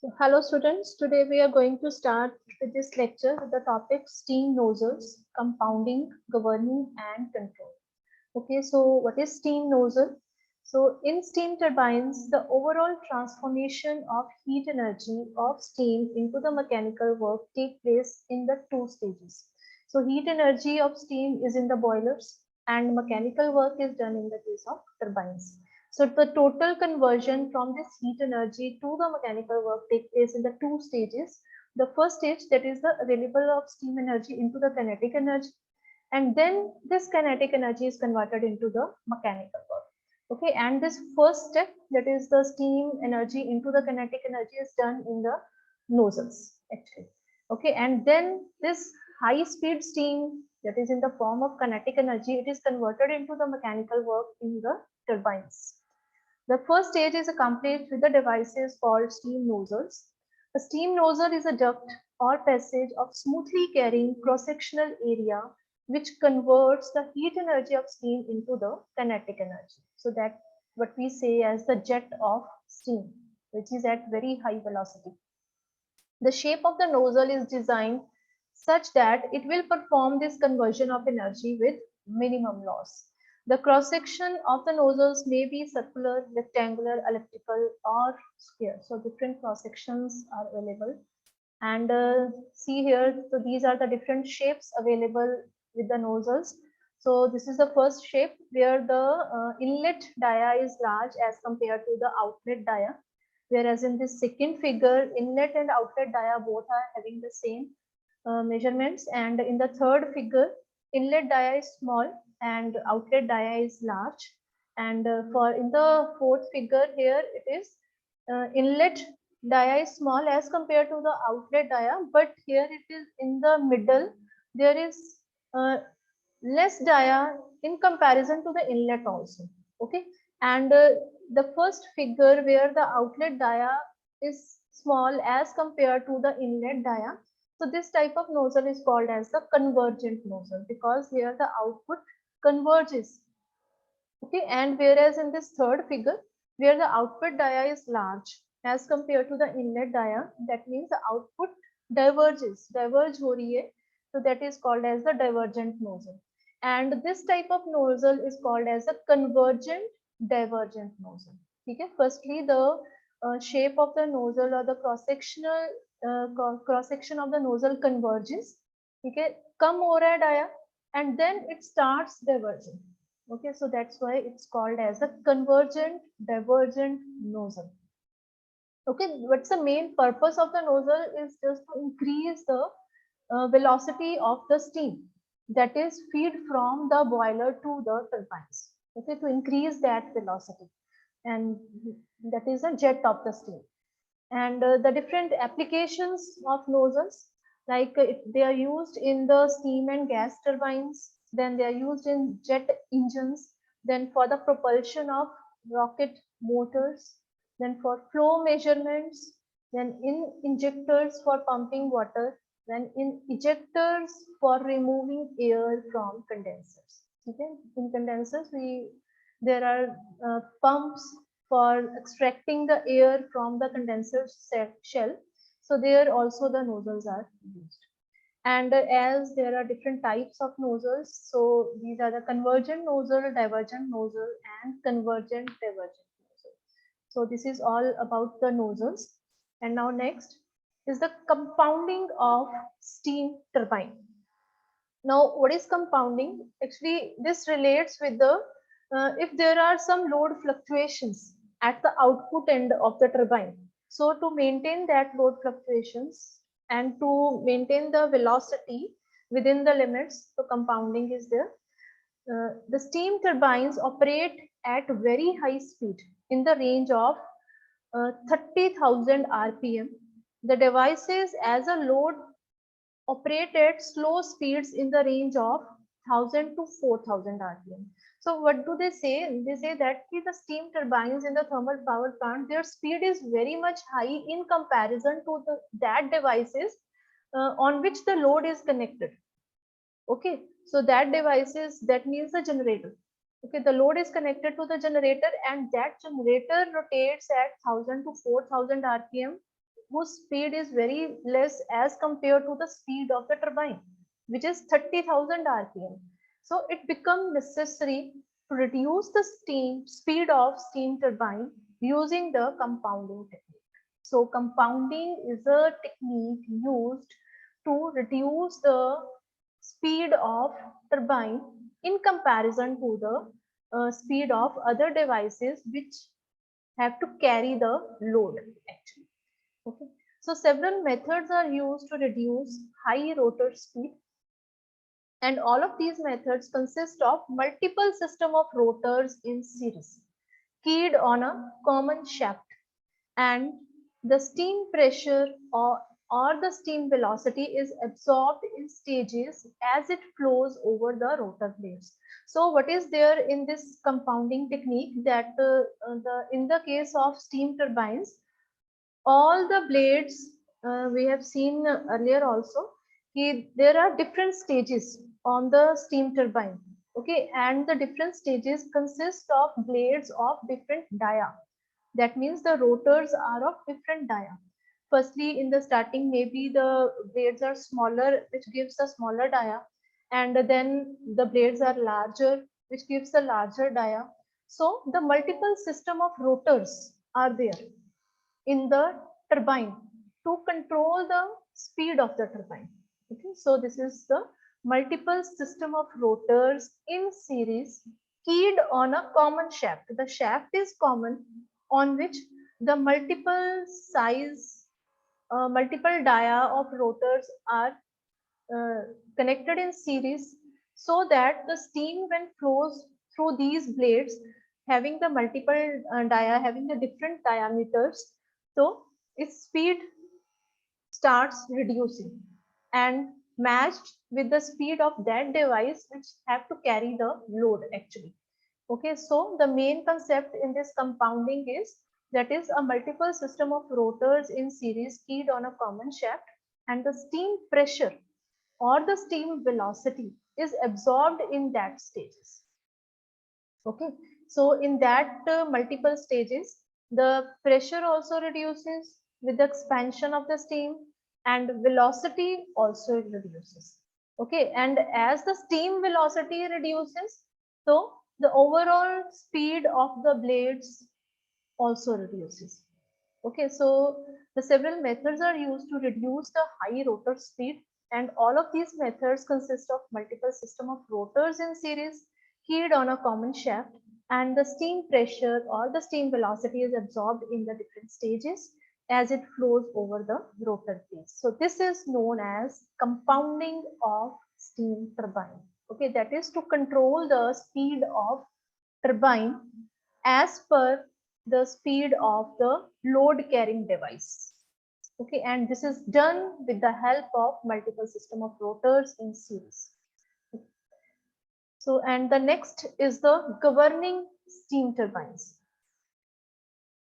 So, hello students, today we are going to start with this lecture with the topic steam nozzles, compounding, governing and control. Okay, so what is steam nozzle? So in steam turbines, the overall transformation of heat energy of steam into the mechanical work take place in the two stages. So heat energy of steam is in the boilers and mechanical work is done in the case of turbines. So the total conversion from this heat energy to the mechanical work takes place in the two stages. The first stage, that is the available of steam energy into the kinetic energy, and then this kinetic energy is converted into the mechanical work. Okay, and this first step, that is the steam energy into the kinetic energy, is done in the nozzles actually. Okay, and then this high speed steam, that is in the form of kinetic energy, it is converted into the mechanical work in the turbines. The first stage is accomplished with the devices called steam nozzles. A steam nozzle is a duct or passage of smoothly carrying cross-sectional area which converts the heat energy of steam into the kinetic energy. So that what we say as the jet of steam, which is at very high velocity. The shape of the nozzle is designed such that it will perform this conversion of energy with minimum loss. The cross section of the nozzles may be circular, rectangular, elliptical or square. So different cross sections are available. And see here, so these are the different shapes available with the nozzles. So this is the first shape where the inlet dia is large as compared to the outlet dia. Whereas in this second figure, inlet and outlet dia both are having the same measurements. And in the third figure, inlet dia is small and outlet dia is large. And for in the fourth figure here, it is inlet dia is small as compared to the outlet dia, but here it is in the middle. There is less dia in comparison to the inlet also. Okay, and the first figure where the outlet dia is small as compared to the inlet dia. So this type of nozzle is called as the convergent nozzle because here the output converges. Okay, and whereas in this third figure where the output dia is large as compared to the inlet dia, that means the output diverge हो रही है, so that is called as the divergent nozzle. And this type of nozzle is called as a convergent divergent nozzle. Okay, firstly the shape of the nozzle or the cross section of the nozzle converges. Okay, कम हो रहा है dia and then it starts diverging. Okay, so that's why it's called as a convergent divergent nozzle. Okay, what's the main purpose of the nozzle is just to increase the velocity of the steam that is feed from the boiler to the turbines. Okay, to increase that velocity, and that is a jet of the steam. And the different applications of nozzles, like they are used in the steam and gas turbines, then they are used in jet engines, then for the propulsion of rocket motors, then for flow measurements, then in injectors for pumping water, then in ejectors for removing air from condensers. Okay, in condensers there are pumps for extracting the air from the condenser shell. So there also the nozzles are used. And as there are different types of nozzles, so these are the convergent nozzle, divergent nozzle, and convergent divergent nozzle. So this is all about the nozzles. And now next is the compounding of steam turbine. Now, what is compounding? Actually, this relates with the if there are some load fluctuations at the output end of the turbine. So to maintain that load fluctuations and to maintain the velocity within the limits, so compounding is there. The steam turbines operate at very high speed in the range of 30,000 RPM. The devices as a load operate at slow speeds in the range of 1000 to 4000 RPM. So what do they say? They say that the steam turbines in the thermal power plant, their speed is very much high in comparison to that devices on which the load is connected. Okay, so that devices, that means the generator. Okay, the load is connected to the generator and that generator rotates at 1000 to 4000 RPM whose speed is very less as compared to the speed of the turbine, which is 30,000 rpm. So it becomes necessary to reduce the speed of steam turbine using the compounding technique. So compounding is a technique used to reduce the speed of turbine in comparison to the speed of other devices which have to carry the load actually. Okay. So several methods are used to reduce high rotor speed, and all of these methods consist of multiple system of rotors in series keyed on a common shaft, and the steam pressure or the steam velocity is absorbed in stages as it flows over the rotor blades. So what is there in this compounding technique, that in the case of steam turbines, all the blades, we have seen earlier also, there are different stages on the steam turbine. Okay, and the different stages consist of blades of different dia. That means the rotors are of different dia. Firstly, in the starting, maybe the blades are smaller, which gives a smaller dia, and then the blades are larger, which gives a larger dia. So the multiple system of rotors are there in the turbine to control the speed of the turbine. Okay, so this is the multiple system of rotors in series keyed on a common shaft. The shaft is common, on which the multiple dia of rotors are connected in series, so that the steam, when flows through these blades having the multiple having the different diameters, so its speed starts reducing and matched with the speed of that device which have to carry the load actually. Okay, so the main concept in this compounding is, that is a multiple system of rotors in series keyed on a common shaft, and the steam pressure or the steam velocity is absorbed in that stages. Okay, so in that multiple stages, the pressure also reduces with the expansion of the steam, and velocity also reduces. Okay, and as the steam velocity reduces, so the overall speed of the blades also reduces. Okay, so the several methods are used to reduce the high rotor speed, and all of these methods consist of multiple system of rotors in series keyed on a common shaft, and the steam pressure or the steam velocity is absorbed in the different stages as it flows over the rotor blades. So this is known as compounding of steam turbine. Okay, that is to control the speed of turbine as per the speed of the load carrying device. Okay, and this is done with the help of multiple system of rotors in series. So, and the next is the governing steam turbines.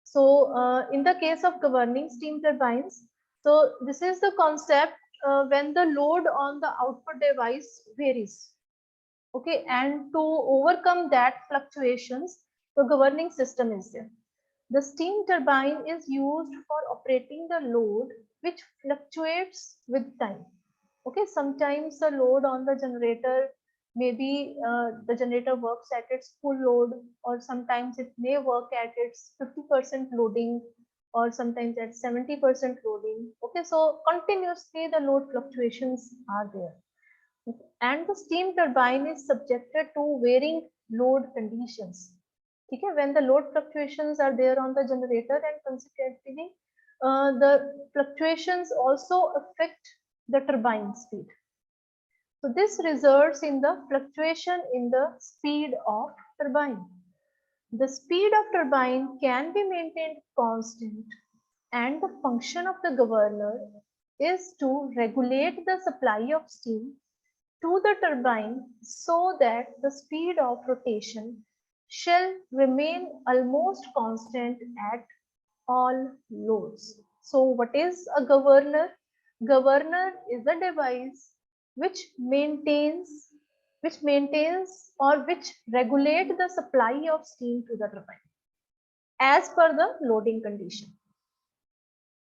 So in the case of governing steam turbines, so this is the concept when the load on the output device varies. Okay, and to overcome that fluctuations, the governing system is there. The steam turbine is used for operating the load which fluctuates with time. Okay, sometimes the load on the generator, maybe the generator works at its full load, or sometimes it may work at its 50% loading, or sometimes at 70% loading. Okay, so continuously the load fluctuations are there. And the steam turbine is subjected to varying load conditions. Okay, when the load fluctuations are there on the generator, and consequently the fluctuations also affect the turbine speed. So this results in the fluctuation in the speed of turbine. The speed of turbine can be maintained constant, and the function of the governor is to regulate the supply of steam to the turbine so that the speed of rotation shall remain almost constant at all loads. So what is a governor? Governor is a device which maintains or which regulate the supply of steam to the turbine as per the loading condition.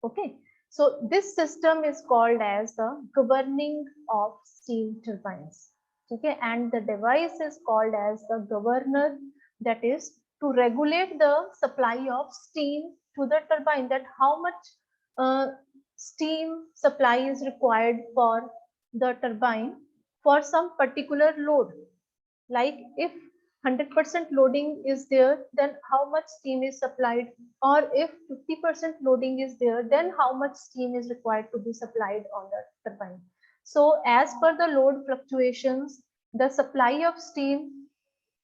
Okay, So this system is called as the governing of steam turbines. Okay, and the device is called as the governor, that is to regulate the supply of steam to the turbine, that how much uh, steam supply is required for the turbine for some particular load. Like if 100% loading is there, then how much steam is supplied, or if 50% loading is there, then how much steam is required to be supplied on the turbine. So as per the load fluctuations, the supply of steam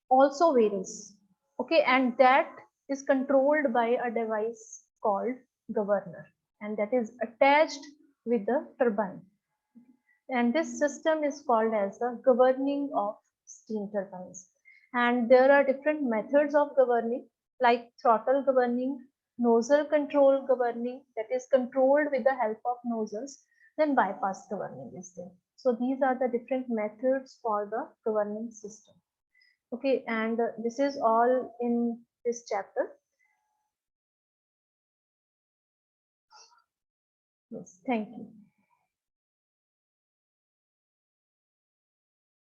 also varies. Okay, and that is controlled by a device called governor, and that is attached with the turbine. And this system is called as the governing of steam turbines. And there are different methods of governing, like throttle governing, nozzle control governing, that is controlled with the help of nozzles, then bypass governing is there. So these are the different methods for the governing system. Okay, and this is all in this chapter. Yes, thank you.